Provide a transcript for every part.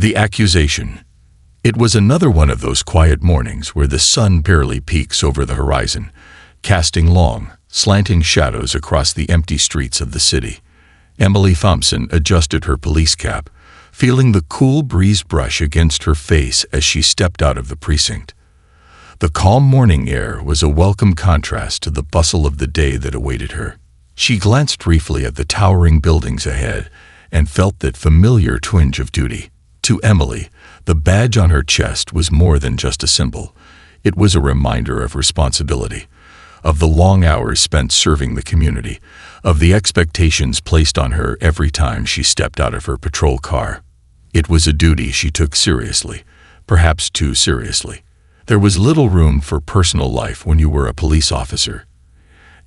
The accusation. It was another one of those quiet mornings where the sun barely peeks over the horizon, casting long, slanting shadows across the empty streets of the city. Emily Thompson adjusted her police cap, feeling the cool breeze brush against her face as she stepped out of the precinct. The calm morning air was a welcome contrast to the bustle of the day that awaited her. She glanced briefly at the towering buildings ahead and felt that familiar twinge of duty. To Emily, the badge on her chest was more than just a symbol. It was a reminder of responsibility, of the long hours spent serving the community, of the expectations placed on her every time she stepped out of her patrol car. It was a duty she took seriously, perhaps too seriously. There was little room for personal life when you were a police officer.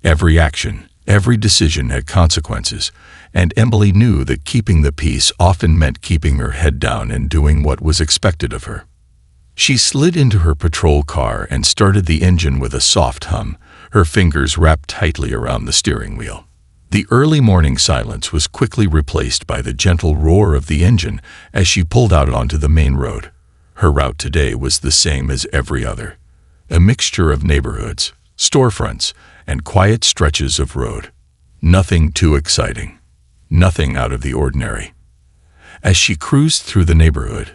Every action, every decision had consequences, and Emily knew that keeping the peace often meant keeping her head down and doing what was expected of her. She slid into her patrol car and started the engine with a soft hum, her fingers wrapped tightly around the steering wheel. The early morning silence was quickly replaced by the gentle roar of the engine as she pulled out onto the main road. Her route today was the same as every other, a mixture of neighborhoods, storefronts, and quiet stretches of road. Nothing too exciting, nothing out of the ordinary. As she cruised through the neighborhood,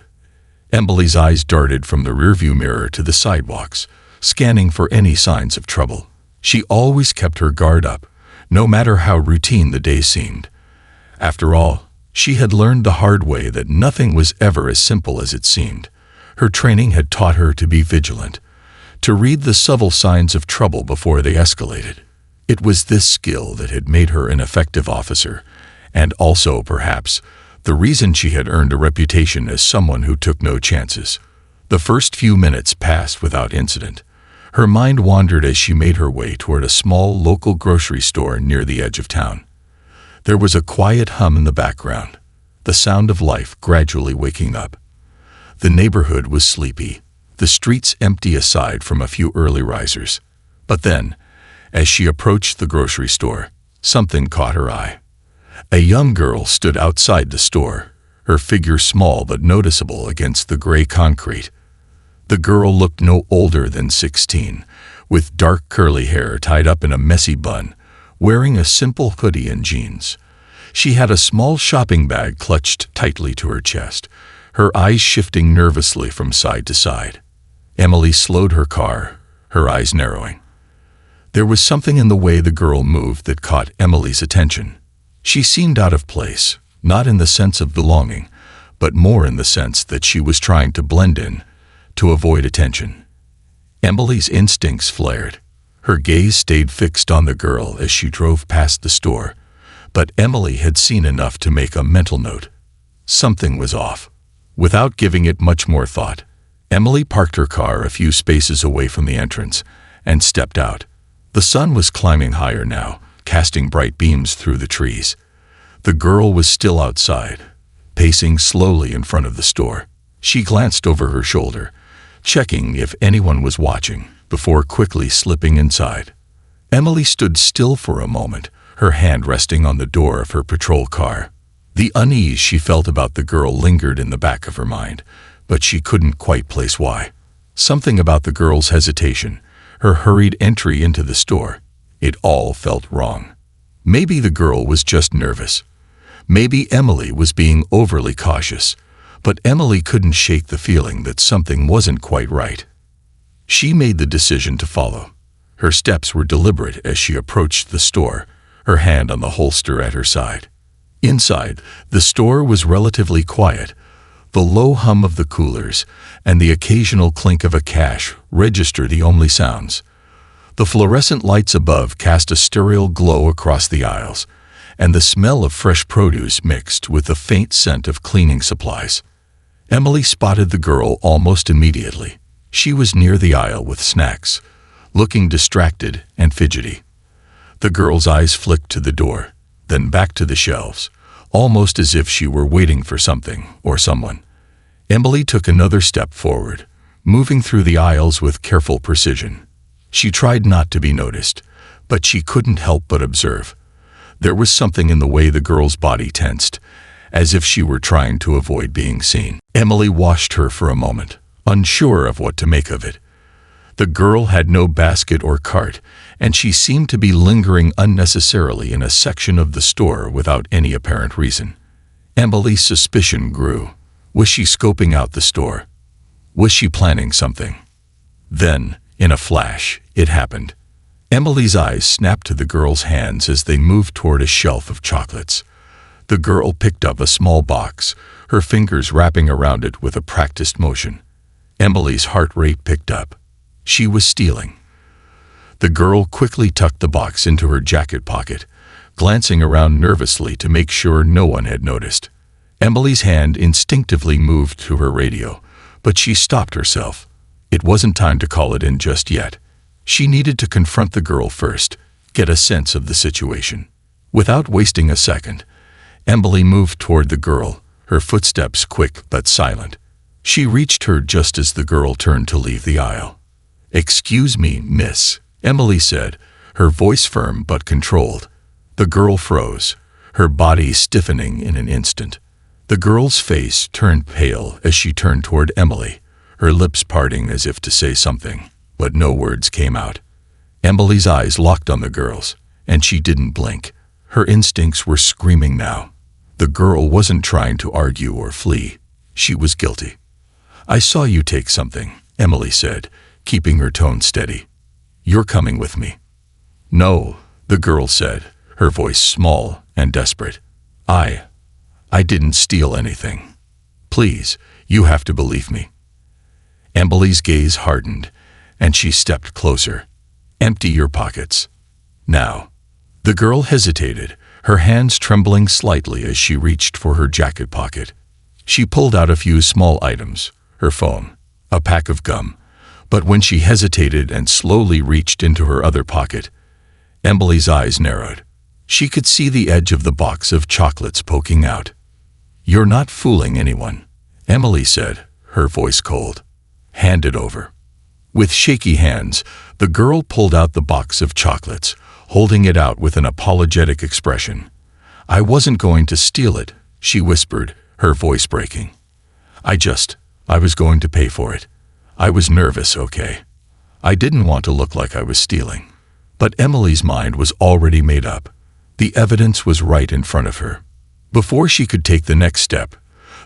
Emily's eyes darted from the rearview mirror to the sidewalks, scanning for any signs of trouble. She always kept her guard up, no matter how routine the day seemed. After all, she had learned the hard way that nothing was ever as simple as it seemed. Her training had taught her to be vigilant, to read the subtle signs of trouble before they escalated. It was this skill that had made her an effective officer, and also, perhaps, the reason she had earned a reputation as someone who took no chances. The first few minutes passed without incident. Her mind wandered as she made her way toward a small local grocery store near the edge of town. There was a quiet hum in the background, the sound of life gradually waking up. The neighborhood was sleepy, the streets empty aside from a few early risers. But then, as she approached the grocery store, something caught her eye. A young girl stood outside the store, her figure small but noticeable against the gray concrete. The girl looked no older than 16, with dark curly hair tied up in a messy bun, wearing a simple hoodie and jeans. She had a small shopping bag clutched tightly to her chest, her eyes shifting nervously from side to side. Emily slowed her car, her eyes narrowing. There was something in the way the girl moved that caught Emily's attention. She seemed out of place, not in the sense of belonging, but more in the sense that she was trying to blend in, to avoid attention. Emily's instincts flared. Her gaze stayed fixed on the girl as she drove past the store, but Emily had seen enough to make a mental note. Something was off. Without giving it much more thought, Emily parked her car a few spaces away from the entrance and stepped out. The sun was climbing higher now, casting bright beams through the trees. The girl was still outside, pacing slowly in front of the store. She glanced over her shoulder, checking if anyone was watching, before quickly slipping inside. Emily stood still for a moment, her hand resting on the door of her patrol car. The unease she felt about the girl lingered in the back of her mind, but she couldn't quite place why. Something about the girl's hesitation, her hurried entry into the store, it all felt wrong. Maybe the girl was just nervous. Maybe Emily was being overly cautious, but Emily couldn't shake the feeling that something wasn't quite right. She made the decision to follow. Her steps were deliberate as she approached the store, her hand on the holster at her side. Inside, the store was relatively quiet. The low hum of the coolers and the occasional clink of a cash register the only sounds. The fluorescent lights above cast a sterile glow across the aisles, and the smell of fresh produce mixed with the faint scent of cleaning supplies. Emily spotted the girl almost immediately. She was near the aisle with snacks, looking distracted and fidgety. The girl's eyes flicked to the door, then back to the shelves, almost as if she were waiting for something or someone. Emily took another step forward, moving through the aisles with careful precision. She tried not to be noticed, but she couldn't help but observe. There was something in the way the girl's body tensed, as if she were trying to avoid being seen. Emily watched her for a moment, unsure of what to make of it. The girl had no basket or cart, and she seemed to be lingering unnecessarily in a section of the store without any apparent reason. Emily's suspicion grew. Was she scoping out the store? Was she planning something? Then, in a flash, it happened. Emily's eyes snapped to the girl's hands as they moved toward a shelf of chocolates. The girl picked up a small box, her fingers wrapping around it with a practiced motion. Emily's heart rate picked up. She was stealing. The girl quickly tucked the box into her jacket pocket, glancing around nervously to make sure no one had noticed. Emily's hand instinctively moved to her radio, but she stopped herself. It wasn't time to call it in just yet. She needed to confront the girl first, get a sense of the situation. Without wasting a second, Emily moved toward the girl, her footsteps quick but silent. She reached her just as the girl turned to leave the aisle. "Excuse me, miss," Emily said, her voice firm but controlled. The girl froze, her body stiffening in an instant. The girl's face turned pale as she turned toward Emily, her lips parting as if to say something, but no words came out. Emily's eyes locked on the girl's, and she didn't blink. Her instincts were screaming now. The girl wasn't trying to argue or flee. She was guilty. "I saw you take something," Emily said, keeping her tone steady. "You're coming with me." "No," the girl said, her voice small and desperate. I didn't steal anything. Please, you have to believe me." Emily's gaze hardened, and she stepped closer. "Empty your pockets. Now." The girl hesitated, her hands trembling slightly as she reached for her jacket pocket. She pulled out a few small items, her phone, a pack of gum, but when she hesitated and slowly reached into her other pocket, Emily's eyes narrowed. She could see the edge of the box of chocolates poking out. "You're not fooling anyone," Emily said, her voice cold. "Hand it over." With shaky hands, the girl pulled out the box of chocolates, holding it out with an apologetic expression. "I wasn't going to steal it," she whispered, her voice breaking. I was going to pay for it. I was nervous, okay? I didn't want to look like I was stealing." But Emily's mind was already made up. The evidence was right in front of her. Before she could take the next step,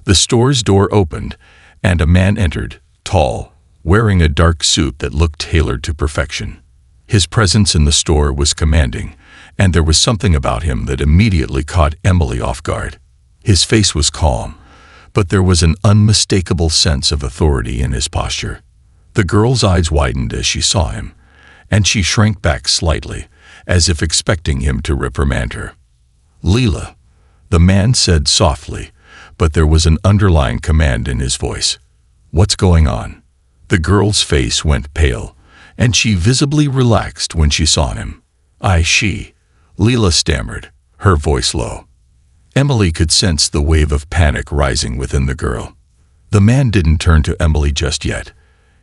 the store's door opened, and a man entered, tall, wearing a dark suit that looked tailored to perfection. His presence in the store was commanding, and there was something about him that immediately caught Emily off guard. His face was calm, but there was an unmistakable sense of authority in his posture. The girl's eyes widened as she saw him, and she shrank back slightly, as if expecting him to reprimand her. "Leela," the man said softly, but there was an underlying command in his voice. "What's going on?" The girl's face went pale, and she visibly relaxed when she saw him. Leela stammered, her voice low. Emily could sense the wave of panic rising within the girl. The man didn't turn to Emily just yet.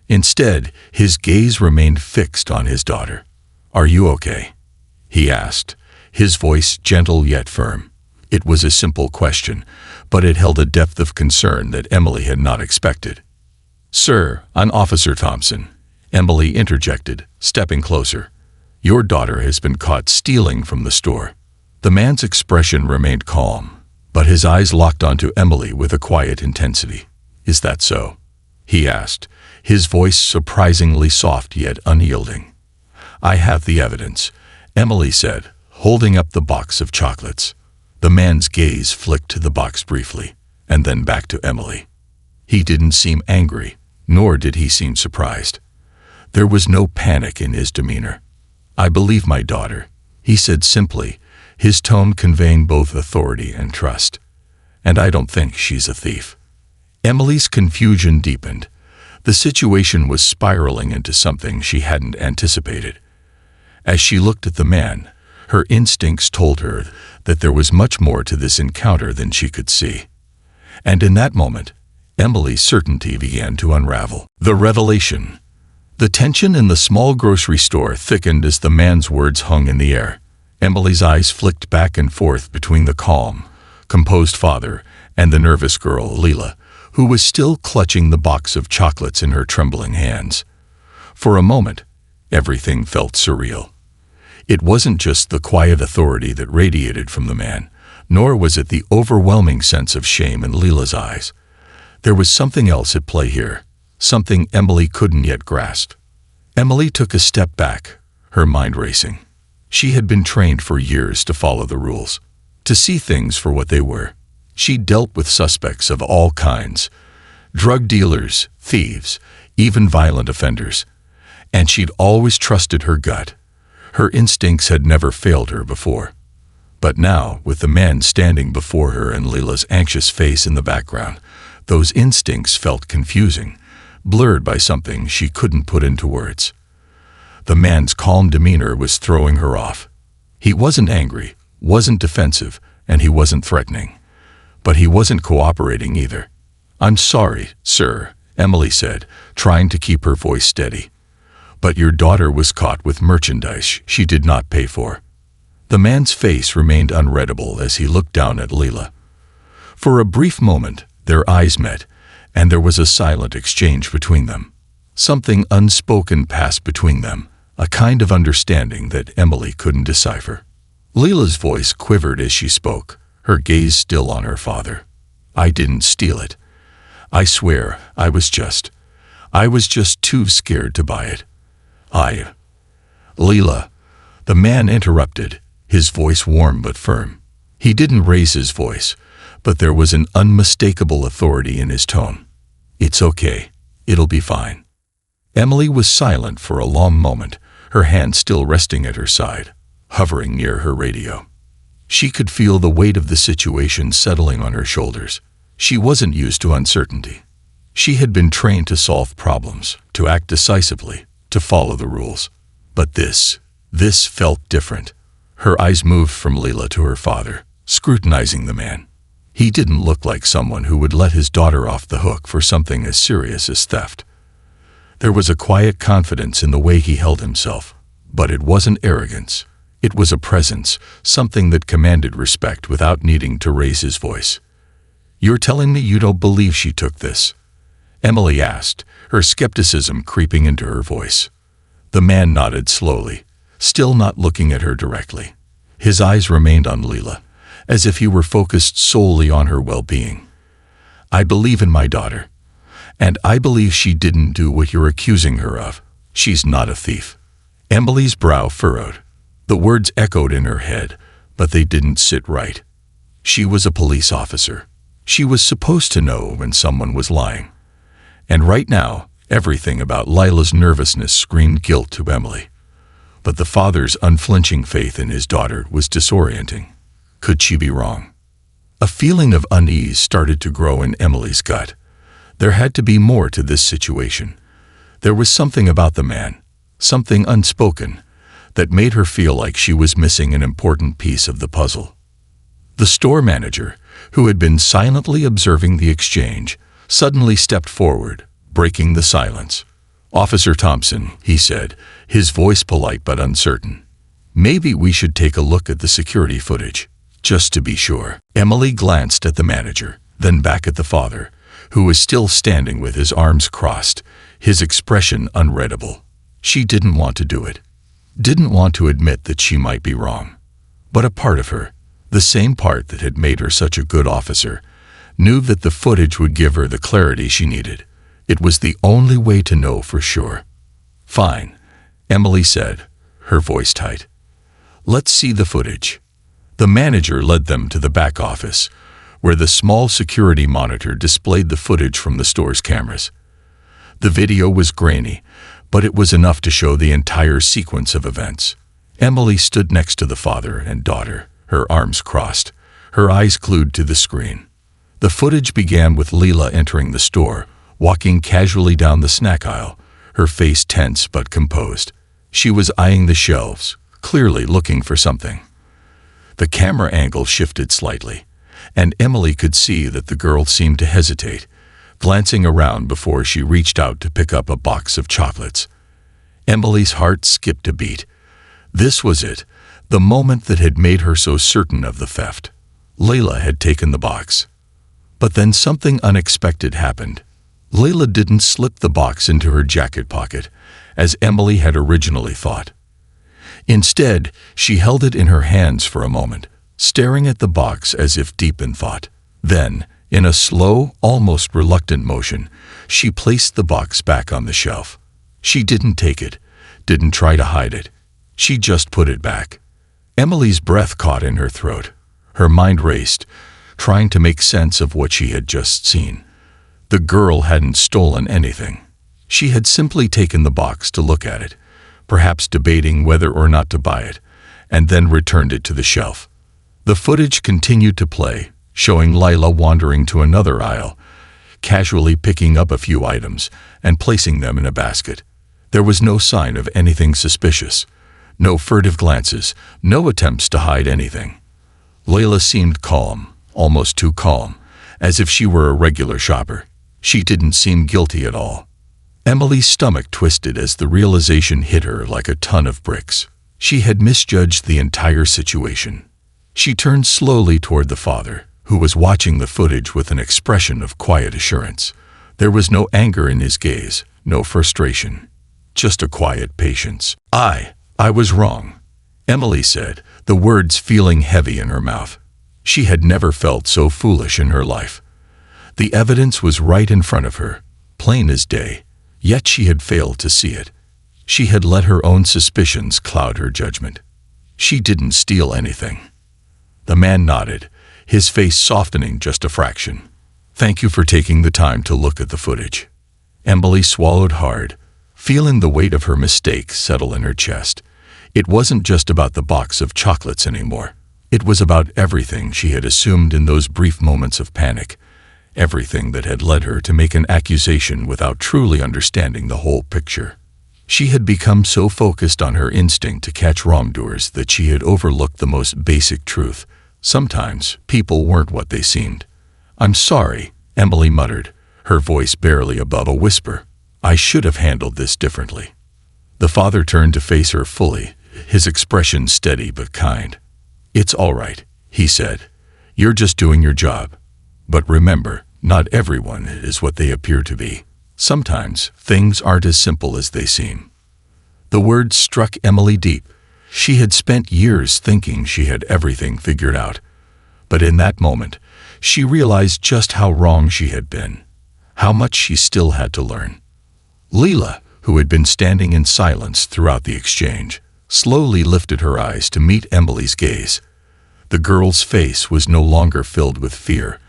Instead, his gaze remained fixed on his daughter. "Are you okay?" he asked, his voice gentle yet firm. It was a simple question, but it held a depth of concern that Emily had not expected. "Sir, I'm Officer Thompson," Emily interjected, stepping closer. "Your daughter has been caught stealing from the store." The man's expression remained calm, but his eyes locked onto Emily with a quiet intensity. "Is that so?" he asked, his voice surprisingly soft yet unyielding. "I have the evidence," Emily said, holding up the box of chocolates. The man's gaze flicked to the box briefly, and then back to Emily. He didn't seem angry, nor did he seem surprised. There was no panic in his demeanor. "I believe my daughter," he said simply, his tone conveying both authority and trust. "And I don't think she's a thief." Emily's confusion deepened. The situation was spiraling into something she hadn't anticipated. As she looked at the man, her instincts told her that there was much more to this encounter than she could see. And in that moment, Emily's certainty began to unravel. The revelation. The tension in the small grocery store thickened as the man's words hung in the air. Emily's eyes flicked back and forth between the calm, composed father and the nervous girl, Leela, who was still clutching the box of chocolates in her trembling hands. For a moment, everything felt surreal. It wasn't just the quiet authority that radiated from the man, nor was it the overwhelming sense of shame in Leela's eyes. There was something else at play here, something Emily couldn't yet grasp. Emily took a step back, her mind racing. She had been trained for years to follow the rules, to see things for what they were. She dealt with suspects of all kinds, drug dealers, thieves, even violent offenders, and she'd always trusted her gut. Her instincts had never failed her before. But now, with the man standing before her and Leela's anxious face in the background, those instincts felt confusing, blurred by something she couldn't put into words. The man's calm demeanor was throwing her off. He wasn't angry, wasn't defensive, and he wasn't threatening. But he wasn't cooperating either. "I'm sorry, sir," Emily said, trying to keep her voice steady. "But your daughter was caught with merchandise she did not pay for." The man's face remained unreadable as he looked down at Leela. For a brief moment, their eyes met, and there was a silent exchange between them. Something unspoken passed between them, a kind of understanding that Emily couldn't decipher. Leela's voice quivered as she spoke, her gaze still on her father. "I didn't steal it. I swear, I was just too scared to buy it. Leela," the man interrupted, his voice warm but firm. He didn't raise his voice, but there was an unmistakable authority in his tone. "It's okay. It'll be fine." Emily was silent for a long moment, her hand still resting at her side, hovering near her radio. She could feel the weight of the situation settling on her shoulders. She wasn't used to uncertainty. She had been trained to solve problems, to act decisively, to follow the rules. But this felt different. Her eyes moved from Leela to her father, scrutinizing the man. He didn't look like someone who would let his daughter off the hook for something as serious as theft. There was a quiet confidence in the way he held himself, but it wasn't arrogance. It was a presence, something that commanded respect without needing to raise his voice. "You're telling me you don't believe she took this?" Emily asked, her skepticism creeping into her voice. The man nodded slowly, still not looking at her directly. His eyes remained on Leela, as if he were focused solely on her well-being. "I believe in my daughter, and I believe she didn't do what you're accusing her of. She's not a thief." Emily's brow furrowed. The words echoed in her head, but they didn't sit right. She was a police officer. She was supposed to know when someone was lying. And right now, everything about Lila's nervousness screamed guilt to Emily. But the father's unflinching faith in his daughter was disorienting. Could she be wrong? A feeling of unease started to grow in Emily's gut. There had to be more to this situation. There was something about the man, something unspoken, that made her feel like she was missing an important piece of the puzzle. The store manager, who had been silently observing the exchange, suddenly stepped forward, breaking the silence. "Officer Thompson," he said, his voice polite but uncertain. "Maybe we should take a look at the security footage, just to be sure." Emily glanced at the manager, then back at the father, who was still standing with his arms crossed, his expression unreadable. She didn't want to do it. Didn't want to admit that she might be wrong. But a part of her, the same part that had made her such a good officer, knew that the footage would give her the clarity she needed. It was the only way to know for sure. "Fine," Emily said, her voice tight. "Let's see the footage." The manager led them to the back office, where the small security monitor displayed the footage from the store's cameras. The video was grainy, but it was enough to show the entire sequence of events. Emily stood next to the father and daughter, her arms crossed, her eyes glued to the screen. The footage began with Leela entering the store, walking casually down the snack aisle, her face tense but composed. She was eyeing the shelves, clearly looking for something. The camera angle shifted slightly, and Emily could see that the girl seemed to hesitate, glancing around before she reached out to pick up a box of chocolates. Emily's heart skipped a beat. This was it, the moment that had made her so certain of the theft. Leila had taken the box. But then something unexpected happened. Layla didn't slip the box into her jacket pocket, as Emily had originally thought. Instead, she held it in her hands for a moment, staring at the box as if deep in thought. Then, in a slow, almost reluctant motion, she placed the box back on the shelf. She didn't take it, didn't try to hide it. She just put it back. Emily's breath caught in her throat. Her mind raced, trying to make sense of what she had just seen. The girl hadn't stolen anything. She had simply taken the box to look at it, perhaps debating whether or not to buy it, and then returned it to the shelf. The footage continued to play, showing Layla wandering to another aisle, casually picking up a few items and placing them in a basket. There was no sign of anything suspicious, no furtive glances, no attempts to hide anything. Layla seemed calm, almost too calm, as if she were a regular shopper. She didn't seem guilty at all. Emily's stomach twisted as the realization hit her like a ton of bricks. She had misjudged the entire situation. She turned slowly toward the father, who was watching the footage with an expression of quiet assurance. There was no anger in his gaze, no frustration, just a quiet patience. I was wrong," Emily said, the words feeling heavy in her mouth. She had never felt so foolish in her life. The evidence was right in front of her, plain as day, yet she had failed to see it. She had let her own suspicions cloud her judgment. She didn't steal anything. The man nodded, his face softening just a fraction. "Thank you for taking the time to look at the footage." Emily swallowed hard, feeling the weight of her mistake settle in her chest. It wasn't just about the box of chocolates anymore. It was about everything she had assumed in those brief moments of panic, everything that had led her to make an accusation without truly understanding the whole picture. She had become so focused on her instinct to catch wrongdoers that she had overlooked the most basic truth. Sometimes people weren't what they seemed. "I'm sorry," Emily muttered, her voice barely above a whisper. "I should have handled this differently." The father turned to face her fully, his expression steady but kind. "It's all right," he said. "You're just doing your job. But remember, not everyone is what they appear to be. Sometimes things aren't as simple as they seem." The words struck Emily deep. She had spent years thinking she had everything figured out. But in that moment, she realized just how wrong she had been, how much she still had to learn. Layla, who had been standing in silence throughout the exchange, slowly lifted her eyes to meet Emily's gaze. The girl's face was no longer filled with fear,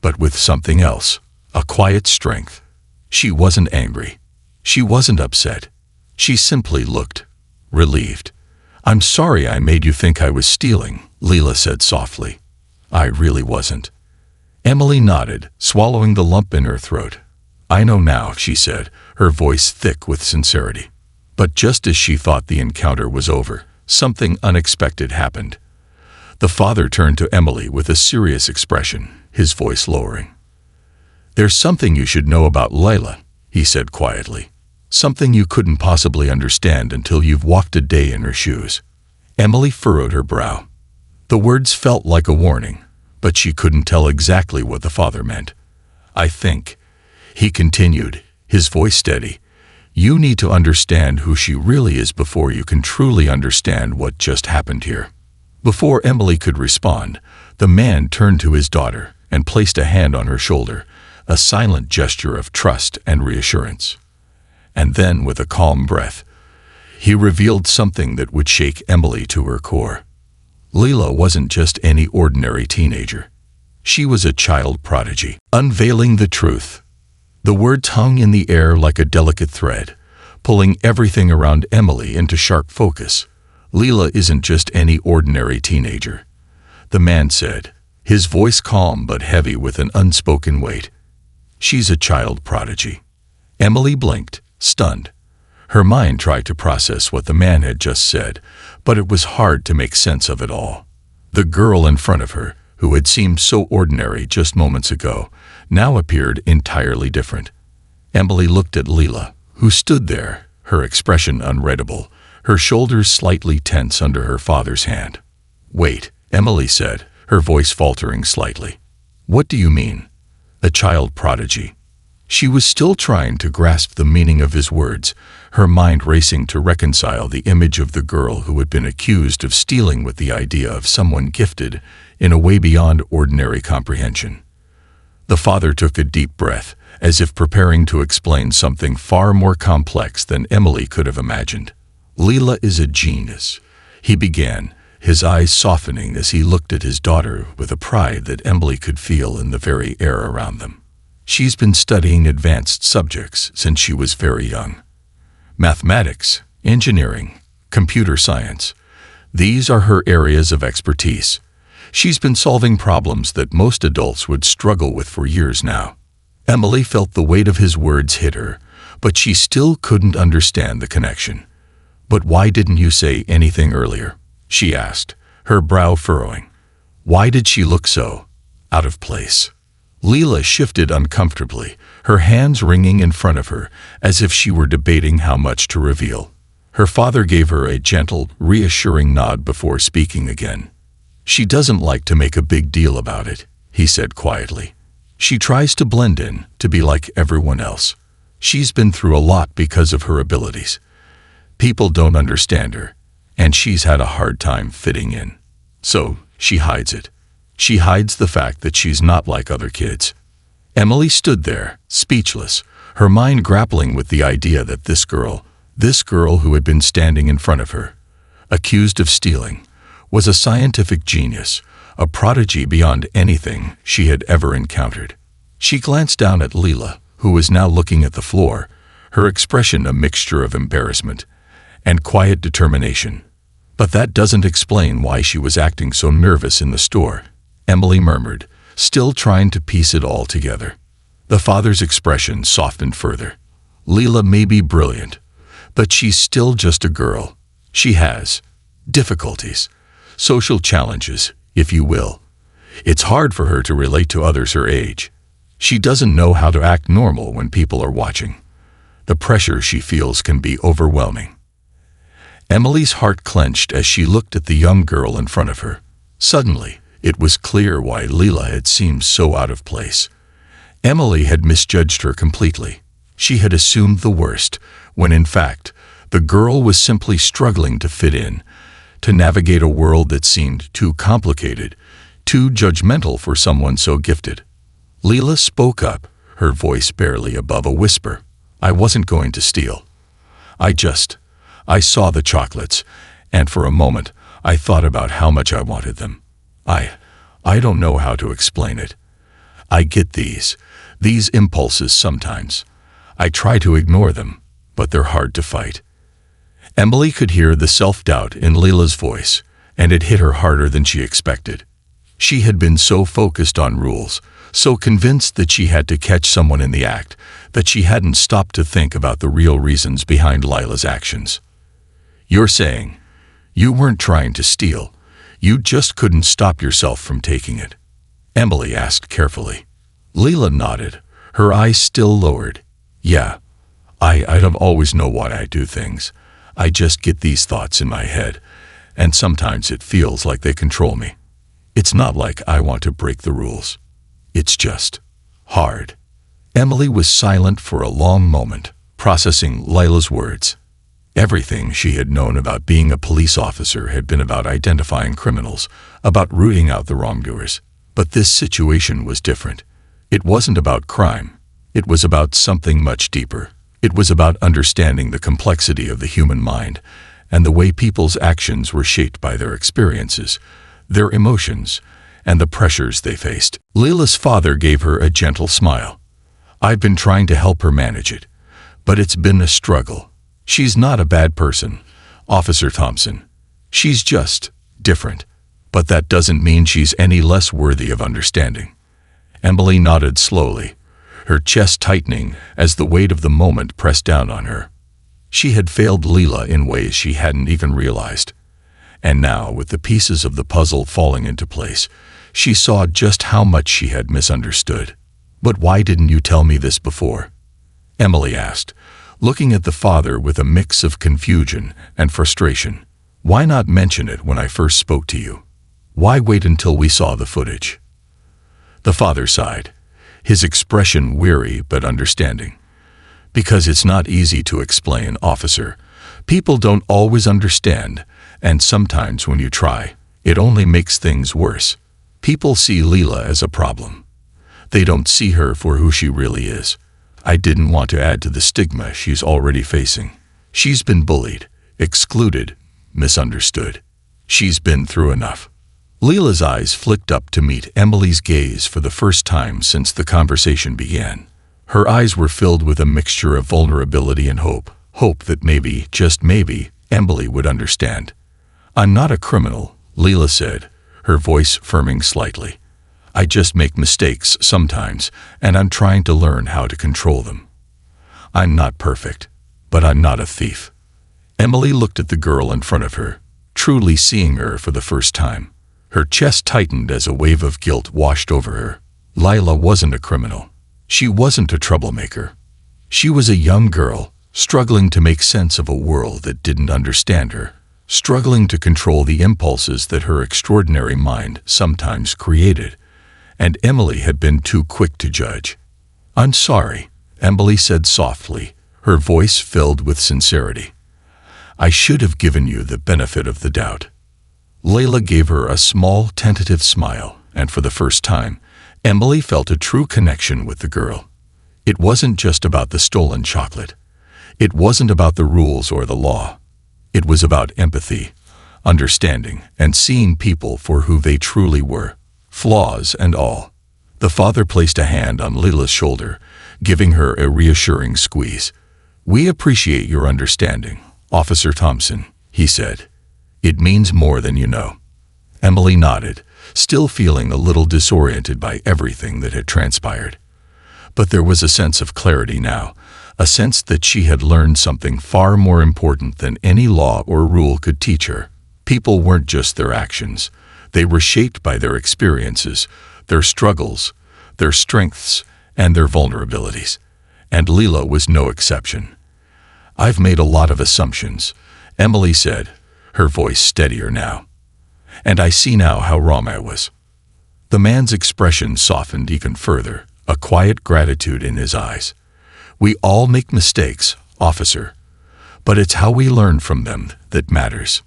but with something else, a quiet strength. She wasn't angry. She wasn't upset. She simply looked relieved. "I'm sorry I made you think I was stealing," Layla said softly. "I really wasn't." Emily nodded, swallowing the lump in her throat. "I know now," she said, her voice thick with sincerity. But just as she thought the encounter was over, something unexpected happened. The father turned to Emily with a serious expression, his voice lowering. "There's something you should know about Layla," he said quietly. "Something you couldn't possibly understand until you've walked a day in her shoes." Emily furrowed her brow. The words felt like a warning, but she couldn't tell exactly what the father meant. "I think," he continued, his voice steady, "you need to understand who she really is before you can truly understand what just happened here." Before Emily could respond, the man turned to his daughter and placed a hand on her shoulder, a silent gesture of trust and reassurance. And then, with a calm breath, he revealed something that would shake Emily to her core. Layla wasn't just any ordinary teenager. She was a child prodigy. Unveiling the truth. The words hung in the air like a delicate thread, pulling everything around Emily into sharp focus. "Layla isn't just any ordinary teenager," the man said, his voice calm but heavy with an unspoken weight. "She's a child prodigy." Emily blinked, stunned. Her mind tried to process what the man had just said, but it was hard to make sense of it all. The girl in front of her, who had seemed so ordinary just moments ago, now appeared entirely different. Emily looked at Layla, who stood there, her expression unreadable, her shoulders slightly tense under her father's hand. "Wait," Emily said, her voice faltering slightly. "What do you mean?" a child prodigy. She was still trying to grasp the meaning of his words, her mind racing to reconcile the image of the girl who had been accused of stealing with the idea of someone gifted in a way beyond ordinary comprehension. The father took a deep breath, as if preparing to explain something far more complex than Emily could have imagined. "Leila is a genius," he began, his eyes softening as he looked at his daughter with a pride that Emily could feel in the very air around them. "She's been studying advanced subjects since she was very young. Mathematics, engineering, computer science. These are her areas of expertise. She's been solving problems that most adults would struggle with for years now." Emily felt the weight of his words hit her, but she still couldn't understand the connection. "But why didn't you say anything earlier?" she asked, her brow furrowing. Why did she look so out of place? Leila shifted uncomfortably, her hands wringing in front of her, as if she were debating how much to reveal. Her father gave her a gentle, reassuring nod before speaking again. "She doesn't like to make a big deal about it," he said quietly. "She tries to blend in, to be like everyone else. She's been through a lot because of her abilities. People don't understand her, and she's had a hard time fitting in. So, she hides it. She hides the fact that she's not like other kids." Emily stood there, speechless, her mind grappling with the idea that this girl who had been standing in front of her, accused of stealing, was a scientific genius, a prodigy beyond anything she had ever encountered. She glanced down at Leila, who was now looking at the floor, her expression a mixture of embarrassment and quiet determination. "But that doesn't explain why she was acting so nervous in the store," Emily murmured, still trying to piece it all together. The father's expression softened further. "Leila may be brilliant, but she's still just a girl. She has difficulties, social challenges, if you will. It's hard for her to relate to others her age. She doesn't know how to act normal when people are watching. The pressure she feels can be overwhelming." Emily's heart clenched as she looked at the young girl in front of her. Suddenly, it was clear why Leila had seemed so out of place. Emily had misjudged her completely. She had assumed the worst, when in fact, the girl was simply struggling to fit in, to navigate a world that seemed too complicated, too judgmental for someone so gifted. Leila spoke up, her voice barely above a whisper. "I wasn't going to steal. I saw the chocolates, and for a moment, I thought about how much I wanted them. I don't know how to explain it. I get these impulses sometimes. I try to ignore them, but they're hard to fight." Emily could hear the self-doubt in Leila's voice, and it hit her harder than she expected. She had been so focused on rules, so convinced that she had to catch someone in the act, that she hadn't stopped to think about the real reasons behind Leila's actions. "You're saying you weren't trying to steal, you just couldn't stop yourself from taking it?" Emily asked carefully. Leila nodded, her eyes still lowered. "Yeah, I don't always know why I do things. I just get these thoughts in my head, and sometimes it feels like they control me. It's not like I want to break the rules. It's just hard." Emily was silent for a long moment, processing Leila's words. Everything she had known about being a police officer had been about identifying criminals, about rooting out the wrongdoers. But this situation was different. It wasn't about crime. It was about something much deeper. It was about understanding the complexity of the human mind and the way people's actions were shaped by their experiences, their emotions, and the pressures they faced. Leila's father gave her a gentle smile. "I've been trying to help her manage it, but it's been a struggle. She's not a bad person, Officer Thompson. She's just different. But that doesn't mean she's any less worthy of understanding." Emily nodded slowly, her chest tightening as the weight of the moment pressed down on her. She had failed Leila in ways she hadn't even realized. And now, with the pieces of the puzzle falling into place, she saw just how much she had misunderstood. "But why didn't you tell me this before?" Emily asked, looking at the father with a mix of confusion and frustration. "Why not mention it when I first spoke to you? Why wait until we saw the footage?" The father sighed, his expression weary but understanding. "Because it's not easy to explain, officer. People don't always understand, and sometimes when you try, it only makes things worse. People see Leela as a problem. They don't see her for who she really is. I didn't want to add to the stigma she's already facing. She's been bullied, excluded, misunderstood. She's been through enough." Leela's eyes flicked up to meet Emily's gaze for the first time since the conversation began. Her eyes were filled with a mixture of vulnerability and hope. Hope that maybe, just maybe, Emily would understand. "I'm not a criminal," Leela said, her voice firming slightly. "I just make mistakes sometimes, and I'm trying to learn how to control them. I'm not perfect, but I'm not a thief." Emily looked at the girl in front of her, truly seeing her for the first time. Her chest tightened as a wave of guilt washed over her. Lila wasn't a criminal. She wasn't a troublemaker. She was a young girl, struggling to make sense of a world that didn't understand her, struggling to control the impulses that her extraordinary mind sometimes created. And Emily had been too quick to judge. "I'm sorry," Emily said softly, her voice filled with sincerity. "I should have given you the benefit of the doubt." Layla gave her a small, tentative smile, and for the first time, Emily felt a true connection with the girl. It wasn't just about the stolen chocolate. It wasn't about the rules or the law. It was about empathy, understanding, and seeing people for who they truly were, flaws and all. The father placed a hand on Layla's shoulder, giving her a reassuring squeeze. "We appreciate your understanding, Officer Thompson," he said. "It means more than you know." Emily nodded, still feeling a little disoriented by everything that had transpired. But there was a sense of clarity now, a sense that she had learned something far more important than any law or rule could teach her. People weren't just their actions. They were shaped by their experiences, their struggles, their strengths, and their vulnerabilities. And Leela was no exception. "I've made a lot of assumptions," Emily said, her voice steadier now. "And I see now how wrong I was." The man's expression softened even further, a quiet gratitude in his eyes. "We all make mistakes, officer, but it's how we learn from them that matters."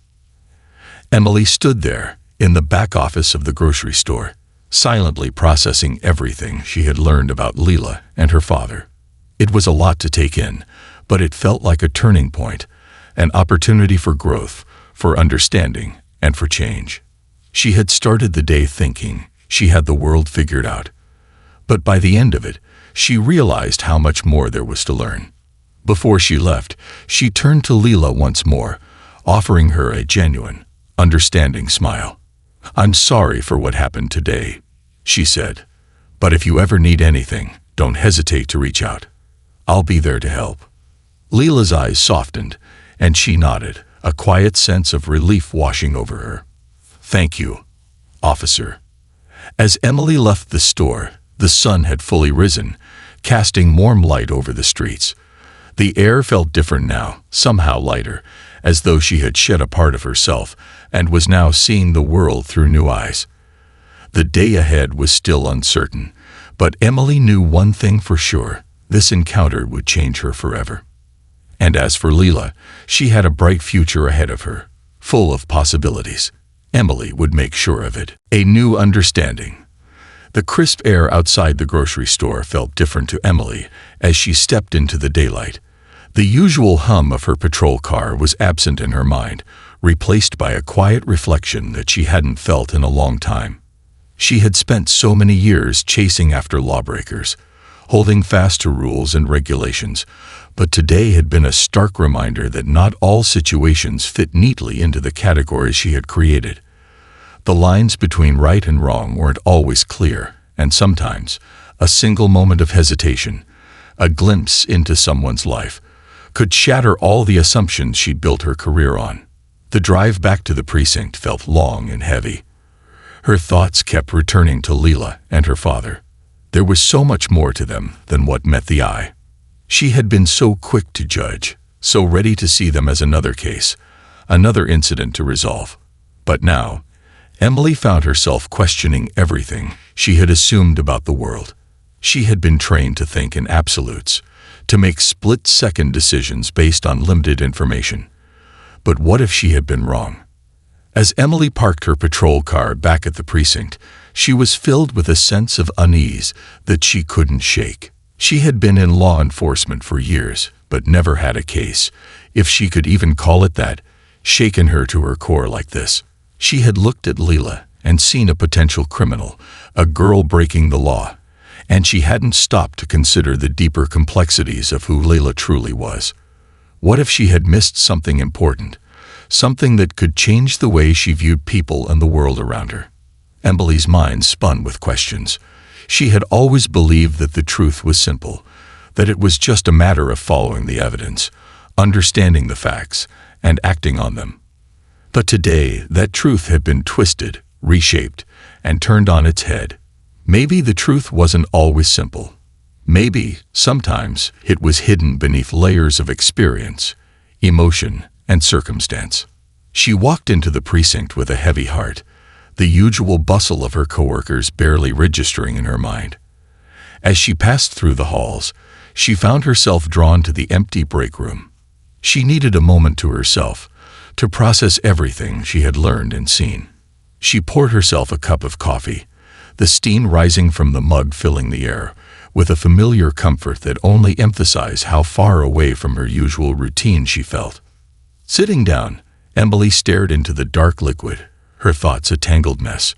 Emily stood there, in the back office of the grocery store, silently processing everything she had learned about Leela and her father. It was a lot to take in, but it felt like a turning point, an opportunity for growth, for understanding, and for change. She had started the day thinking she had the world figured out. But by the end of it, she realized how much more there was to learn. Before she left, she turned to Leela once more, offering her a genuine, understanding smile. "I'm sorry for what happened today," she said. "But if you ever need anything, don't hesitate to reach out. I'll be there to help." Leela's eyes softened, and she nodded, a quiet sense of relief washing over her. "Thank you, officer." As Emily left the store, the sun had fully risen, casting warm light over the streets. The air felt different now, somehow lighter, as though she had shed a part of herself and was now seeing the world through new eyes. The day ahead was still uncertain, but Emily knew one thing for sure: this encounter would change her forever. And as for Leela, she had a bright future ahead of her, full of possibilities. Emily would make sure of it. A new understanding. The crisp air outside the grocery store felt different to Emily as she stepped into the daylight. The usual hum of her patrol car was absent in her mind, replaced by a quiet reflection that she hadn't felt in a long time. She had spent so many years chasing after lawbreakers, holding fast to rules and regulations, but today had been a stark reminder that not all situations fit neatly into the categories she had created. The lines between right and wrong weren't always clear, and sometimes a single moment of hesitation, a glimpse into someone's life, could shatter all the assumptions she'd built her career on. The drive back to the precinct felt long and heavy. Her thoughts kept returning to Leela and her father. There was so much more to them than what met the eye. She had been so quick to judge, so ready to see them as another case, another incident to resolve. But now, Emily found herself questioning everything she had assumed about the world. She had been trained to think in absolutes, to make split-second decisions based on limited information. But what if she had been wrong? As Emily parked her patrol car back at the precinct, she was filled with a sense of unease that she couldn't shake. She had been in law enforcement for years, but never had a case, if she could even call it that, shaken her to her core like this. She had looked at Leila and seen a potential criminal, a girl breaking the law, and she hadn't stopped to consider the deeper complexities of who Leila truly was. What if she had missed something important, something that could change the way she viewed people and the world around her? Emily's mind spun with questions. She had always believed that the truth was simple, that it was just a matter of following the evidence, understanding the facts, and acting on them. But today, that truth had been twisted, reshaped, and turned on its head. Maybe the truth wasn't always simple. Maybe, sometimes, it was hidden beneath layers of experience, emotion, and circumstance. She walked into the precinct with a heavy heart, the usual bustle of her coworkers barely registering in her mind. As she passed through the halls, she found herself drawn to the empty break room. She needed a moment to herself, to process everything she had learned and seen. She poured herself a cup of coffee, the steam rising from the mug filling the air, with a familiar comfort that only emphasized how far away from her usual routine she felt. Sitting down, Emily stared into the dark liquid, her thoughts a tangled mess.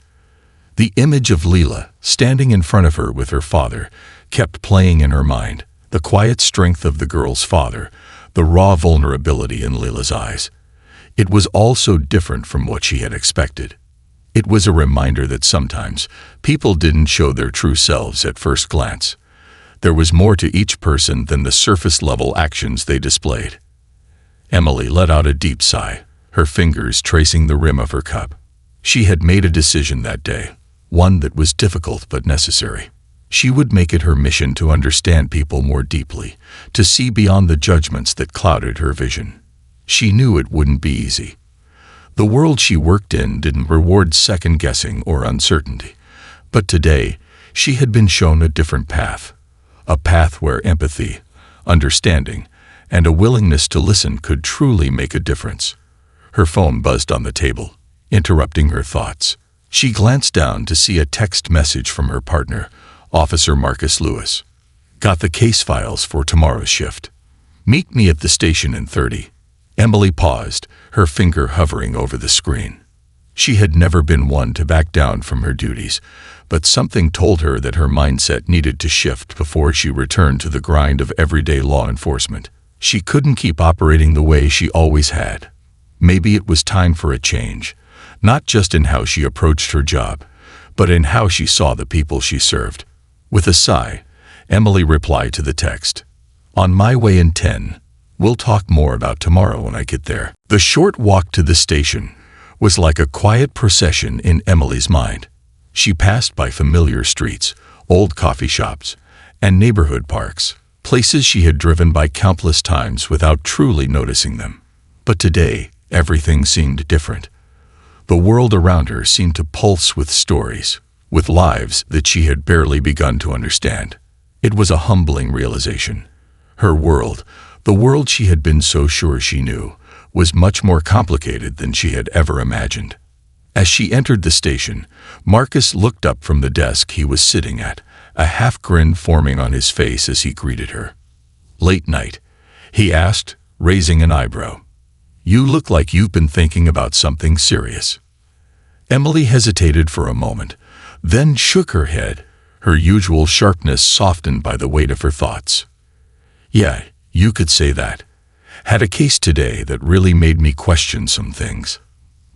The image of Leila, standing in front of her with her father, kept playing in her mind, the quiet strength of the girl's father, the raw vulnerability in Leila's eyes. It was all so different from what she had expected. It was a reminder that sometimes people didn't show their true selves at first glance. There was more to each person than the surface-level actions they displayed. Emily let out a deep sigh, her fingers tracing the rim of her cup. She had made a decision that day, one that was difficult but necessary. She would make it her mission to understand people more deeply, to see beyond the judgments that clouded her vision. She knew it wouldn't be easy. The world she worked in didn't reward second-guessing or uncertainty. But today, she had been shown a different path. A path where empathy, understanding, and a willingness to listen could truly make a difference. Her phone buzzed on the table, interrupting her thoughts. She glanced down to see a text message from her partner, Officer Marcus Lewis. Got the case files for tomorrow's shift. Meet me at the station in 30. Emily paused, her finger hovering over the screen. She had never been one to back down from her duties, but something told her that her mindset needed to shift before she returned to the grind of everyday law enforcement. She couldn't keep operating the way she always had. Maybe it was time for a change, not just in how she approached her job, but in how she saw the people she served. With a sigh, Emily replied to the text. On my way in 10. We'll talk more about tomorrow when I get there. The short walk to the station was like a quiet procession in Emily's mind. She passed by familiar streets, old coffee shops, and neighborhood parks, places she had driven by countless times without truly noticing them. But today, everything seemed different. The world around her seemed to pulse with stories, with lives that she had barely begun to understand. It was a humbling realization. Her world, the world she had been so sure she knew, was much more complicated than she had ever imagined. As she entered the station, Marcus looked up from the desk he was sitting at, a half-grin forming on his face as he greeted her. Late night, he asked, raising an eyebrow. You look like you've been thinking about something serious. Emily hesitated for a moment, then shook her head, her usual sharpness softened by the weight of her thoughts. Yeah, you could say that. Had a case today that really made me question some things.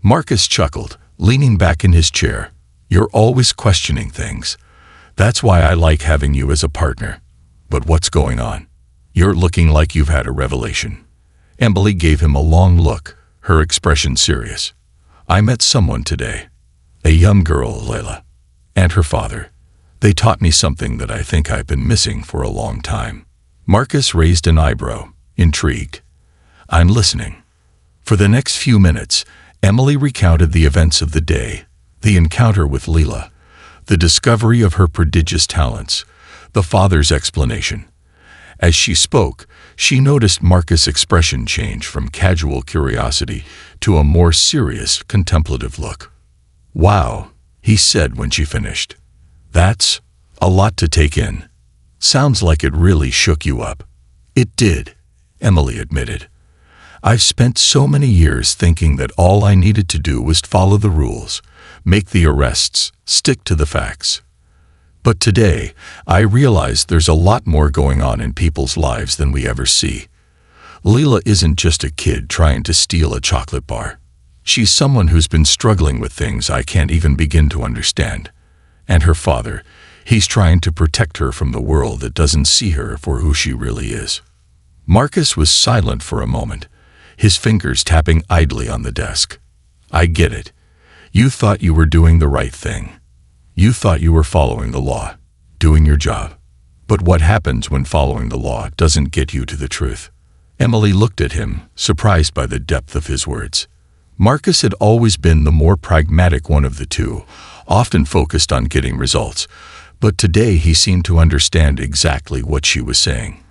Marcus chuckled, leaning back in his chair. You're always questioning things. That's why I like having you as a partner. But what's going on? You're looking like you've had a revelation. Emily gave him a long look, her expression serious. I met someone today. A young girl, Leila. And her father. They taught me something that I think I've been missing for a long time. Marcus raised an eyebrow, intrigued. I'm listening. For the next few minutes, Emily recounted the events of the day, the encounter with Leila, the discovery of her prodigious talents, the father's explanation. As she spoke, she noticed Marcus' expression change from casual curiosity to a more serious, contemplative look. "Wow," he said when she finished. "That's a lot to take in. Sounds like it really shook you up." "It did," Emily admitted. "I've spent so many years thinking that all I needed to do was follow the rules, make the arrests, stick to the facts. But today, I realized there's a lot more going on in people's lives than we ever see. Leila isn't just a kid trying to steal a chocolate bar. She's someone who's been struggling with things I can't even begin to understand. And her father, he's trying to protect her from the world that doesn't see her for who she really is." Marcus was silent for a moment, his fingers tapping idly on the desk. "I get it. You thought you were doing the right thing. You thought you were following the law, doing your job. But what happens when following the law doesn't get you to the truth?" Emily looked at him, surprised by the depth of his words. Marcus had always been the more pragmatic one of the two, often focused on getting results, but today he seemed to understand exactly what she was saying.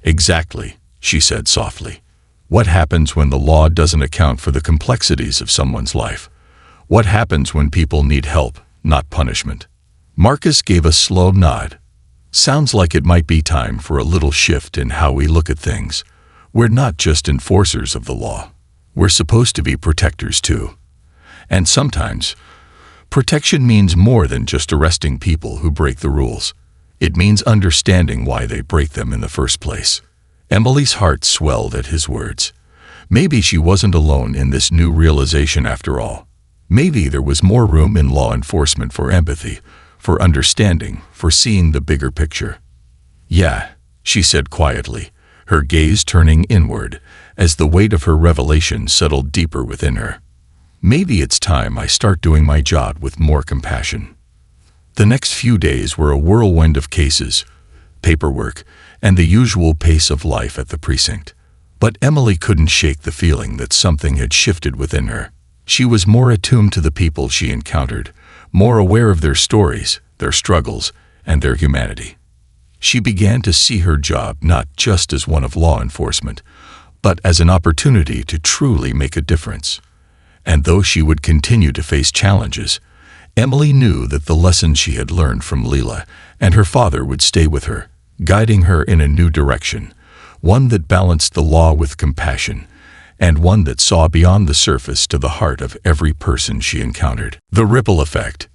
"Exactly," she said softly. "What happens when the law doesn't account for the complexities of someone's life? What happens when people need help, not punishment?" Marcus gave a slow nod. "Sounds like it might be time for a little shift in how we look at things. We're not just enforcers of the law. We're supposed to be protectors too. And sometimes, protection means more than just arresting people who break the rules. It means understanding why they break them in the first place." Emily's heart swelled at his words. Maybe she wasn't alone in this new realization after all. Maybe there was more room in law enforcement for empathy, for understanding, for seeing the bigger picture. "Yeah," she said quietly, her gaze turning inward as the weight of her revelation settled deeper within her. "Maybe it's time I start doing my job with more compassion." The next few days were a whirlwind of cases, paperwork, and the usual pace of life at the precinct. But Emily couldn't shake the feeling that something had shifted within her. She was more attuned to the people she encountered, more aware of their stories, their struggles, and their humanity. She began to see her job not just as one of law enforcement, but as an opportunity to truly make a difference. And though she would continue to face challenges, Emily knew that the lessons she had learned from Leila and her father would stay with her, guiding her in a new direction, one that balanced the law with compassion, and one that saw beyond the surface to the heart of every person she encountered. The ripple effect.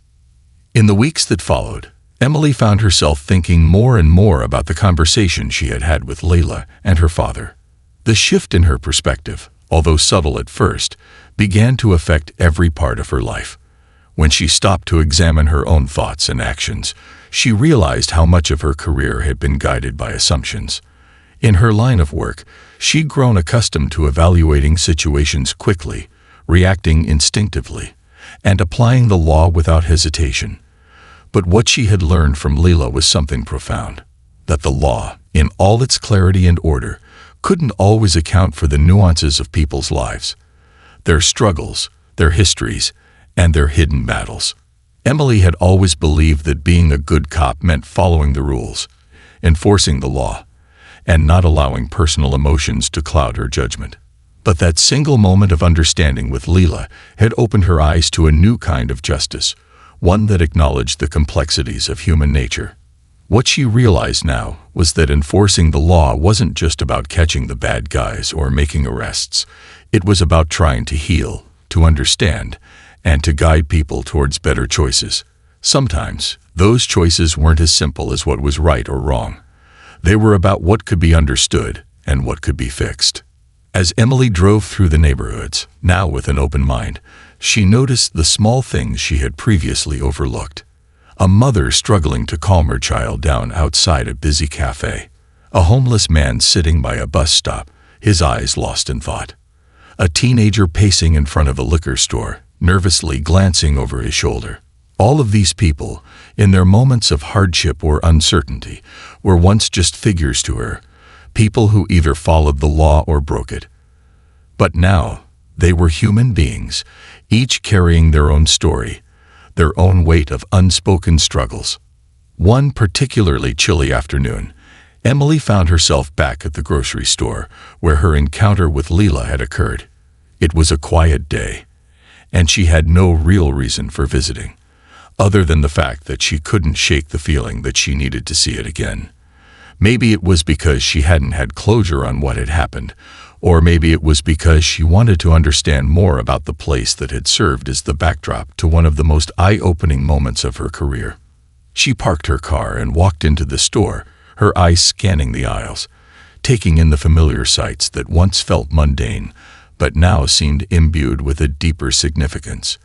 In the weeks that followed, Emily found herself thinking more and more about the conversation she had had with Leila and her father. The shift in her perspective, although subtle at first, began to affect every part of her life. When she stopped to examine her own thoughts and actions, she realized how much of her career had been guided by assumptions. In her line of work, she'd grown accustomed to evaluating situations quickly, reacting instinctively, and applying the law without hesitation. But what she had learned from Leila was something profound, that the law, in all its clarity and order, couldn't always account for the nuances of people's lives, their struggles, their histories, and their hidden battles. Emily had always believed that being a good cop meant following the rules, enforcing the law, and not allowing personal emotions to cloud her judgment. But that single moment of understanding with Leila had opened her eyes to a new kind of justice, one that acknowledged the complexities of human nature. What she realized now was that enforcing the law wasn't just about catching the bad guys or making arrests. It was about trying to heal, to understand, and to guide people towards better choices. Sometimes, those choices weren't as simple as what was right or wrong. They were about what could be understood and what could be fixed. As Emily drove through the neighborhoods, now with an open mind, she noticed the small things she had previously overlooked. A mother struggling to calm her child down outside a busy cafe. A homeless man sitting by a bus stop, his eyes lost in thought. A teenager pacing in front of a liquor store, nervously glancing over his shoulder. All of these people, in their moments of hardship or uncertainty, were once just figures to her, people who either followed the law or broke it. But now, they were human beings, each carrying their own story, their own weight of unspoken struggles. One particularly chilly afternoon, Emily found herself back at the grocery store where her encounter with Leila had occurred. It was a quiet day, and she had no real reason for visiting, other than the fact that she couldn't shake the feeling that she needed to see it again. Maybe it was because she hadn't had closure on what had happened, or maybe it was because she wanted to understand more about the place that had served as the backdrop to one of the most eye-opening moments of her career. She parked her car and walked into the store, her eyes scanning the aisles, taking in the familiar sights that once felt mundane, but now seemed imbued with a deeper significance.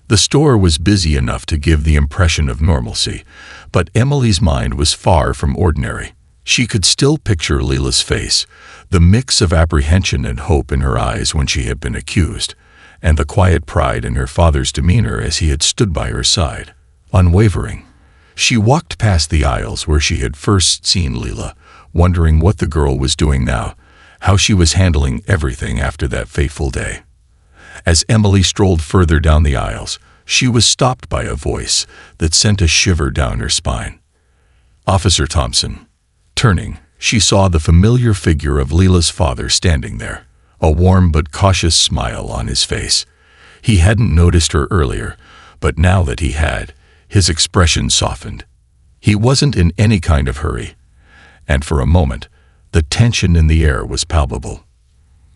The store was busy enough to give the impression of normalcy, but Emily's mind was far from ordinary. She could still picture Leila's face, the mix of apprehension and hope in her eyes when she had been accused, and the quiet pride in her father's demeanor as he had stood by her side, unwavering. She walked past the aisles where she had first seen Leila, wondering what the girl was doing now, how she was handling everything after that fateful day. As Emily strolled further down the aisles, she was stopped by a voice that sent a shiver down her spine. "Officer Thompson." Turning, she saw the familiar figure of Leila's father standing there, a warm but cautious smile on his face. He hadn't noticed her earlier, but now that he had, his expression softened. He wasn't in any kind of hurry, and for a moment, the tension in the air was palpable.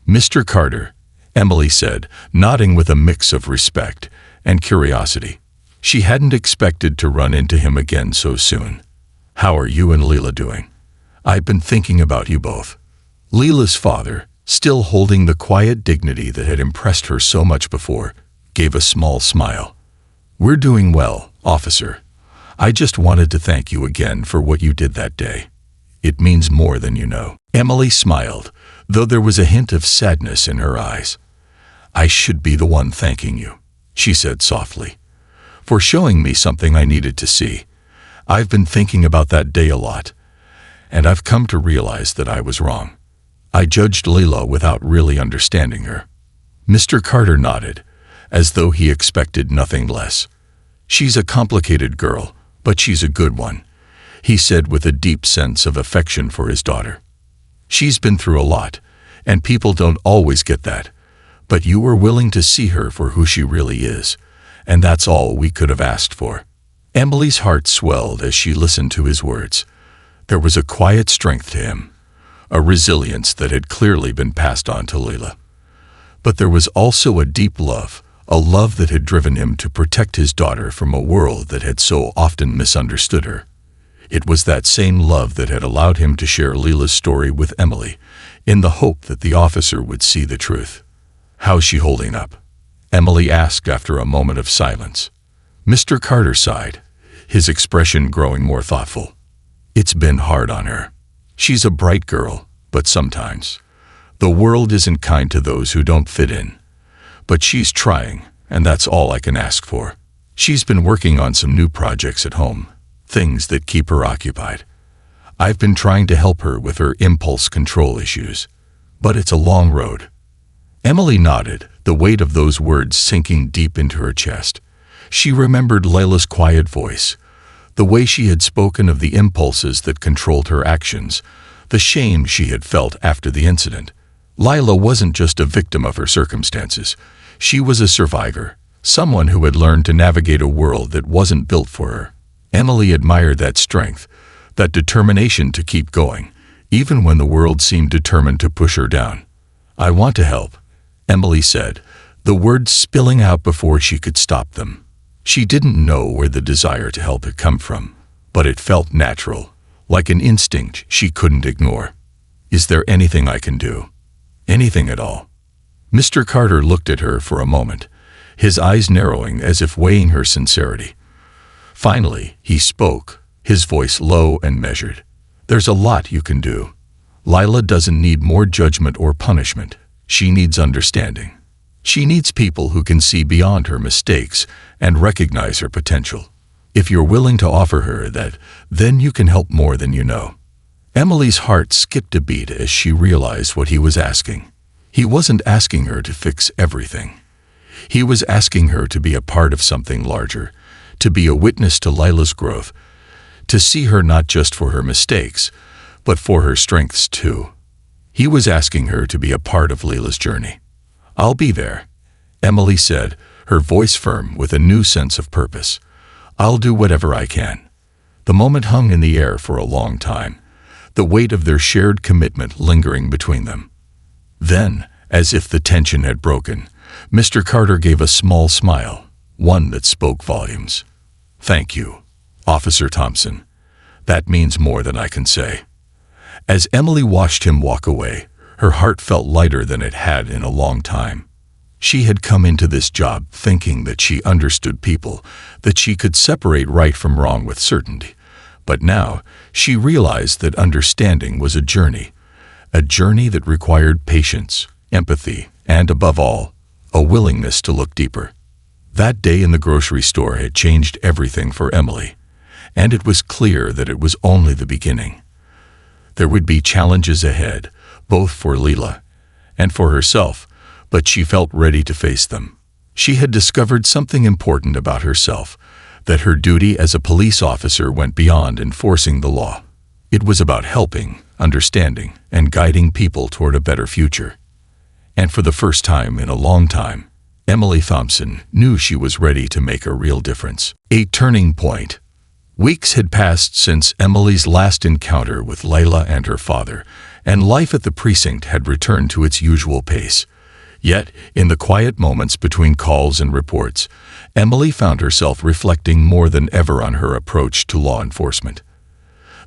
"Mr. Carter," Emily said, nodding with a mix of respect and curiosity. She hadn't expected to run into him again so soon. "How are you and Leila doing? I've been thinking about you both." Leila's father, still holding the quiet dignity that had impressed her so much before, gave a small smile. "We're doing well, officer. I just wanted to thank you again for what you did that day. It means more than you know." Emily smiled, though there was a hint of sadness in her eyes. "I should be the one thanking you," she said softly, "for showing me something I needed to see. I've been thinking about that day a lot, and I've come to realize that I was wrong. I judged Leila without really understanding her." Mr. Carter nodded, as though he expected nothing less. "She's a complicated girl, but she's a good one," he said with a deep sense of affection for his daughter. "She's been through a lot, and people don't always get that, but you were willing to see her for who she really is, and that's all we could have asked for." Emily's heart swelled as she listened to his words. There was a quiet strength to him, a resilience that had clearly been passed on to Leila. But there was also a deep love, a love that had driven him to protect his daughter from a world that had so often misunderstood her. It was that same love that had allowed him to share Leila's story with Emily, in the hope that the officer would see the truth. "How's she holding up?" Emily asked after a moment of silence. Mr. Carter sighed, his expression growing more thoughtful. "It's been hard on her. She's a bright girl, but sometimes the world isn't kind to those who don't fit in. But she's trying, and that's all I can ask for. She's been working on some new projects at home, things that keep her occupied. I've been trying to help her with her impulse control issues, but it's a long road." Emily nodded, the weight of those words sinking deep into her chest. She remembered Leila's quiet voice, the way she had spoken of the impulses that controlled her actions, the shame she had felt after the incident. Leila wasn't just a victim of her circumstances. She was a survivor, someone who had learned to navigate a world that wasn't built for her. Emily admired that strength, that determination to keep going, even when the world seemed determined to push her down. "I want to help," Emily said, the words spilling out before she could stop them. She didn't know where the desire to help had come from, but it felt natural, like an instinct she couldn't ignore. "Is there anything I can do? Anything at all?" Mr. Carter looked at her for a moment, his eyes narrowing as if weighing her sincerity. Finally, he spoke, his voice low and measured. "There's a lot you can do. Leila doesn't need more judgment or punishment. She needs understanding. She needs people who can see beyond her mistakes and recognize her potential. If you're willing to offer her that, then you can help more than you know." Emily's heart skipped a beat as she realized what he was asking. He wasn't asking her to fix everything. He was asking her to be a part of something larger, to be a witness to Leila's growth, to see her not just for her mistakes, but for her strengths too. He was asking her to be a part of Leila's journey. "I'll be there," Emily said, her voice firm with a new sense of purpose. "I'll do whatever I can." The moment hung in the air for a long time, the weight of their shared commitment lingering between them. Then, as if the tension had broken, Mr. Carter gave a small smile, one that spoke volumes. "Thank you, Officer Thompson. That means more than I can say." As Emily watched him walk away, her heart felt lighter than it had in a long time. She had come into this job thinking that she understood people, that she could separate right from wrong with certainty. But now, she realized that understanding was a journey that required patience, empathy, and above all, a willingness to look deeper. That day in the grocery store had changed everything for Emily, and it was clear that it was only the beginning. There would be challenges ahead, both for Leila and for herself, but she felt ready to face them. She had discovered something important about herself, that her duty as a police officer went beyond enforcing the law. It was about helping, understanding, and guiding people toward a better future. And for the first time in a long time, Emily Thompson knew she was ready to make a real difference. A turning point. Weeks had passed since Emily's last encounter with Leila and her father, and life at the precinct had returned to its usual pace. Yet, in the quiet moments between calls and reports, Emily found herself reflecting more than ever on her approach to law enforcement.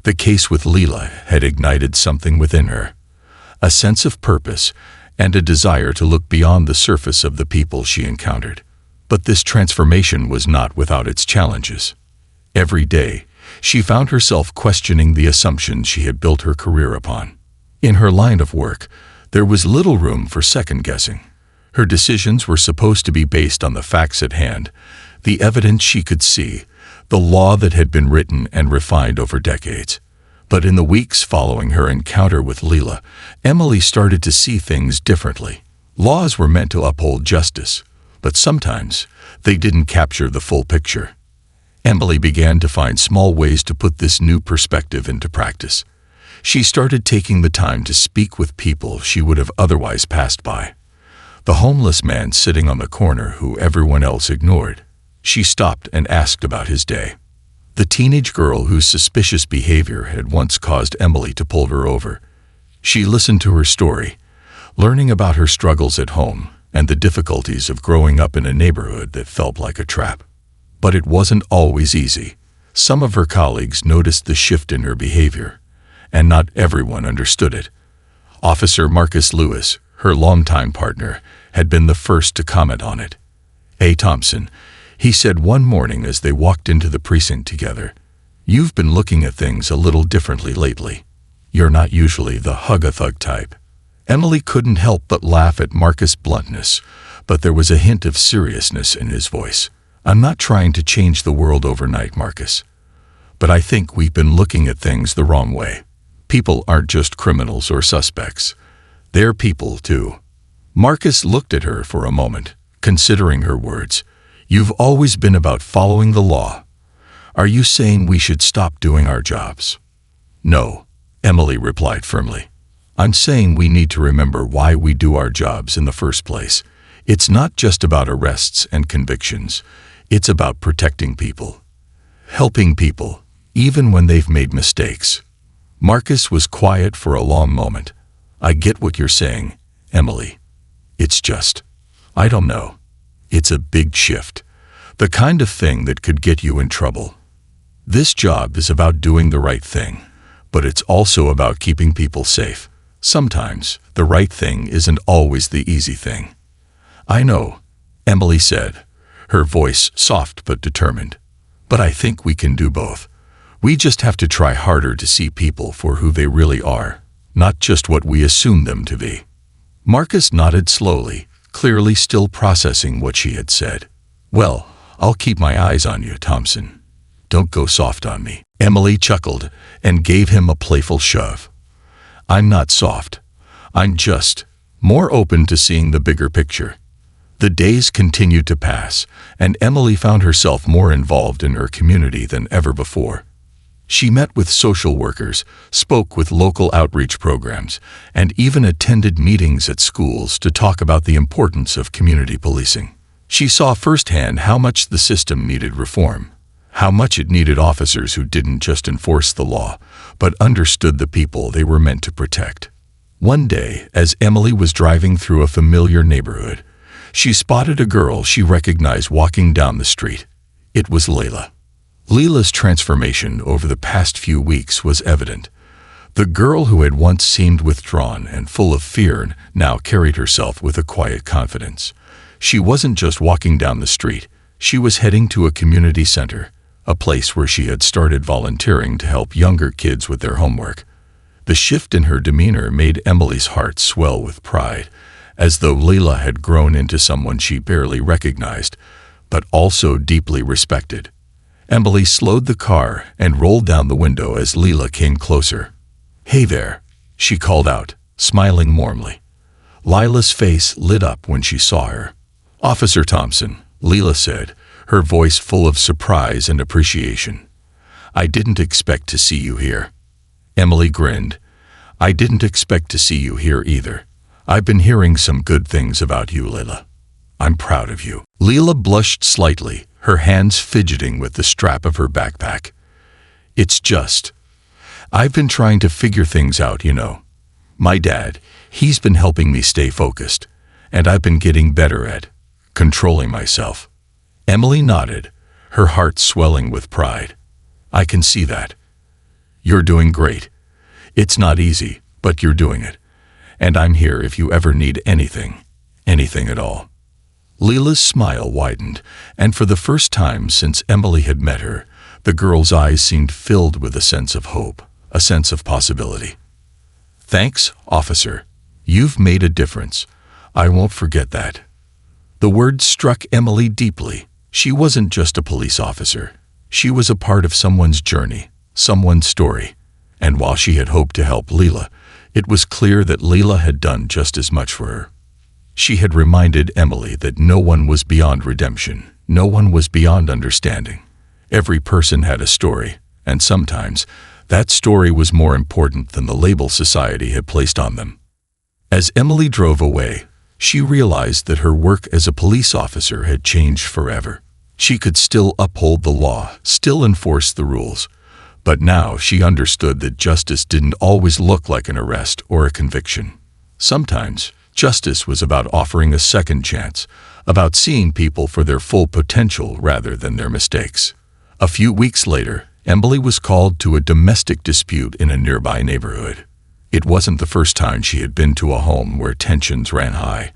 The case with Leila had ignited something within her, a sense of purpose and a desire to look beyond the surface of the people she encountered. But this transformation was not without its challenges. Every day, she found herself questioning the assumptions she had built her career upon. In her line of work, there was little room for second-guessing. Her decisions were supposed to be based on the facts at hand, the evidence she could see, the law that had been written and refined over decades. But in the weeks following her encounter with Leila, Emily started to see things differently. Laws were meant to uphold justice, but sometimes they didn't capture the full picture. Emily began to find small ways to put this new perspective into practice. She started taking the time to speak with people she would have otherwise passed by. The homeless man sitting on the corner who everyone else ignored. She stopped and asked about his day. The teenage girl whose suspicious behavior had once caused Emily to pull her over. She listened to her story, learning about her struggles at home and the difficulties of growing up in a neighborhood that felt like a trap. But it wasn't always easy. Some of her colleagues noticed the shift in her behavior, and not everyone understood it. Officer Marcus Lewis, her longtime partner, had been the first to comment on it. "Hey, Thompson," he said one morning as they walked into the precinct together, "you've been looking at things a little differently lately. You're not usually the hug-a-thug type." Emily couldn't help but laugh at Marcus' bluntness, but there was a hint of seriousness in his voice. "I'm not trying to change the world overnight, Marcus. But I think we've been looking at things the wrong way. People aren't just criminals or suspects. They're people, too." Marcus looked at her for a moment, considering her words. "You've always been about following the law. Are you saying we should stop doing our jobs?" "No," Emily replied firmly. "I'm saying we need to remember why we do our jobs in the first place. It's not just about arrests and convictions. It's about protecting people, helping people, even when they've made mistakes." Marcus was quiet for a long moment. "I get what you're saying, Emily. It's just, I don't know. It's a big shift. The kind of thing that could get you in trouble. This job is about doing the right thing, but it's also about keeping people safe. Sometimes the right thing isn't always the easy thing." "I know," Emily said, her voice soft but determined. "But I think we can do both. We just have to try harder to see people for who they really are, not just what we assume them to be." Marcus nodded slowly, clearly still processing what she had said. "Well, I'll keep my eyes on you, Thompson. Don't go soft on me." Emily chuckled and gave him a playful shove. "I'm not soft. I'm just more open to seeing the bigger picture." The days continued to pass, and Emily found herself more involved in her community than ever before. She met with social workers, spoke with local outreach programs, and even attended meetings at schools to talk about the importance of community policing. She saw firsthand how much the system needed reform, how much it needed officers who didn't just enforce the law, but understood the people they were meant to protect. One day, as Emily was driving through a familiar neighborhood, she spotted a girl she recognized walking down the street. It was Layla. Leela's transformation over the past few weeks was evident. The girl who had once seemed withdrawn and full of fear now carried herself with a quiet confidence. She wasn't just walking down the street. She was heading to a community center, a place where she had started volunteering to help younger kids with their homework. The shift in her demeanor made Emily's heart swell with pride, as though Leela had grown into someone she barely recognized, but also deeply respected. Emily slowed the car and rolled down the window as Leela came closer. "Hey there," she called out, smiling warmly. Lila's face lit up when she saw her. "Officer Thompson," Leela said, her voice full of surprise and appreciation. "I didn't expect to see you here." Emily grinned. "I didn't expect to see you here either. I've been hearing some good things about you, Leela. I'm proud of you." Leela blushed slightly, her hands fidgeting with the strap of her backpack. "It's just, I've been trying to figure things out, you know. My dad, he's been helping me stay focused, and I've been getting better at controlling myself." Emily nodded, her heart swelling with pride. "I can see that. You're doing great. It's not easy, but you're doing it. And I'm here if you ever need anything at all." Leela's smile widened, and for the first time since Emily had met her, the girl's eyes seemed filled with a sense of hope, a sense of possibility. "Thanks, officer. You've made a difference. I won't forget that." The words struck Emily deeply. She wasn't just a police officer. She was a part of someone's journey, someone's story. And while she had hoped to help Leela, it was clear that Leela had done just as much for her. She had reminded Emily that no one was beyond redemption, no one was beyond understanding. Every person had a story, and sometimes that story was more important than the label society had placed on them. As Emily drove away, she realized that her work as a police officer had changed forever. She could still uphold the law, still enforce the rules, but now she understood that justice didn't always look like an arrest or a conviction. Sometimes, justice was about offering a second chance, about seeing people for their full potential rather than their mistakes. A few weeks later, Emily was called to a domestic dispute in a nearby neighborhood. It wasn't the first time she had been to a home where tensions ran high,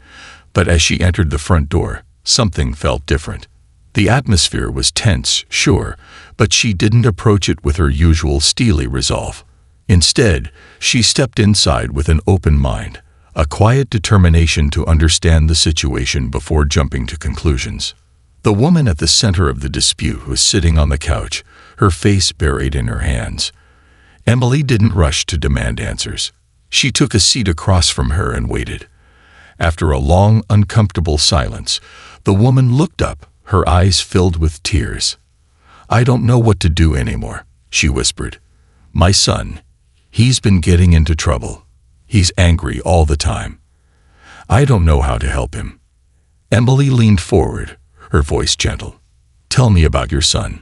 but as she entered the front door, something felt different. The atmosphere was tense, sure, but she didn't approach it with her usual steely resolve. Instead, she stepped inside with an open mind, a quiet determination to understand the situation before jumping to conclusions. The woman at the center of the dispute was sitting on the couch, her face buried in her hands. Emily didn't rush to demand answers. She took a seat across from her and waited. After a long, uncomfortable silence, the woman looked up, her eyes filled with tears. "I don't know what to do anymore," she whispered. "My son, he's been getting into trouble. He's angry all the time. I don't know how to help him." Emily leaned forward, her voice gentle. "Tell me about your son."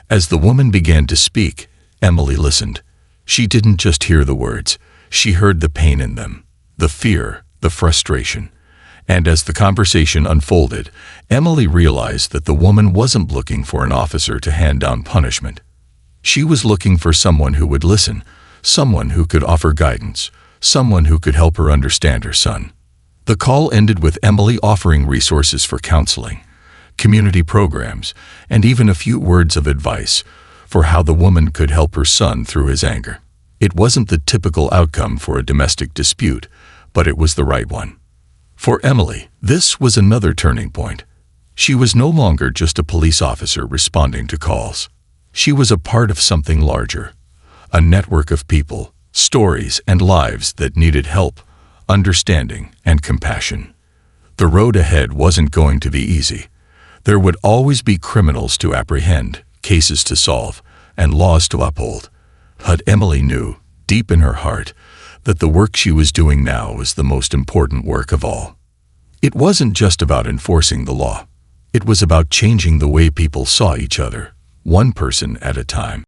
As the woman began to speak, Emily listened. She didn't just hear the words, she heard the pain in them, the fear, the frustration. And as the conversation unfolded, Emily realized that the woman wasn't looking for an officer to hand down punishment. She was looking for someone who would listen, someone who could offer guidance, someone who could help her understand her son. The call ended with Emily offering resources for counseling, community programs, and even a few words of advice for how the woman could help her son through his anger. It wasn't the typical outcome for a domestic dispute, but it was the right one. For Emily, this was another turning point. She was no longer just a police officer responding to calls. She was a part of something larger, a network of people, stories, and lives that needed help, understanding, and compassion. The road ahead wasn't going to be easy. There would always be criminals to apprehend, cases to solve, and laws to uphold. But Emily knew, deep in her heart, that the work she was doing now was the most important work of all. It wasn't just about enforcing the law. It was about changing the way people saw each other, one person at a time.